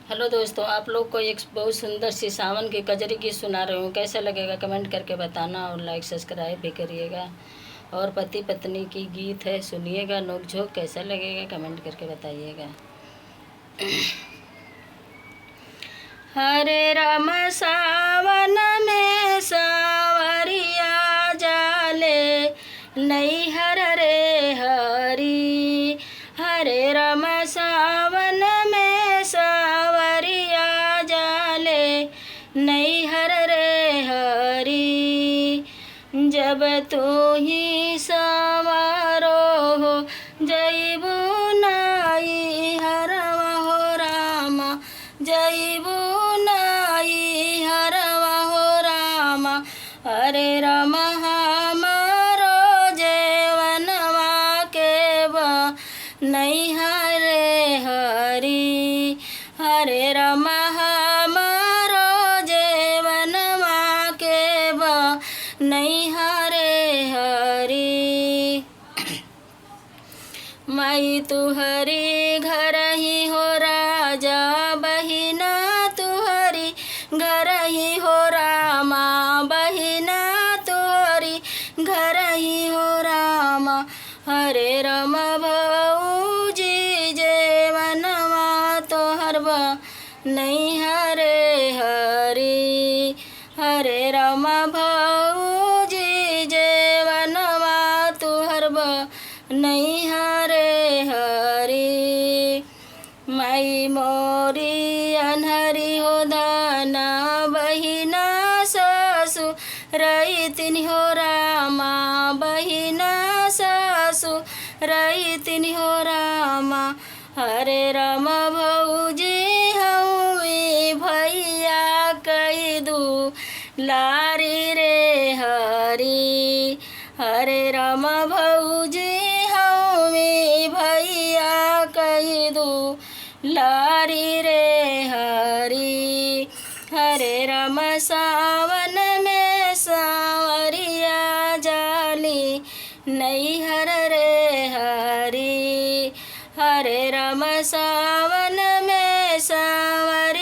Hello दोस्तों, आप लोग को एक बहुत सुंदर सी सावन की कजरी गीत सुना रही हूँ। कैसा लगेगा कमेंट करके बताना और लाइक सब्सक्राइब भी करिएगा। और पति पत्नी की गीत है, सुनिएगा। नोक झोंक कैसा लगेगा कमेंट करके बताइएगा। हरे राम सावन में सावरिया जाले नैहर रे हरी। हरे राम सावन में सावरिया जाले नैहर रे हरी। जब तू ही संवारो हो जइबू नाई हरवा हो रामा, जइबू नाई हरवा हो रामा। हरे राम हमारो जेवनवा के बा नैहर रे हरी। हरे राम हमारो जेवनवा के बा नैहर रे हरी। माई तुहरी घर ही हो राजा, बहिना तुहरी घर ही हो रामा, बहिना तुहरी घर ही हो रामा। हरे राम भौजी जेवनवा तोहर बा नैहर रे हरी। हरे राम भौजी जेवनवा तुहर बा नैहर रे हरी। माई मोरी अनहरी हो दाना, बहिना सासु रही हो रामा, बहिना सासु रही हो रामा। हरे राम भौजी हमी भैया कही दू लारी रे हरी। हरे राम भौजी हमी भैया कही दू लारी रे हरी। हरे राम सावन में सावरिया जाली नैहर रे हरी। हरे राम सावन में सावर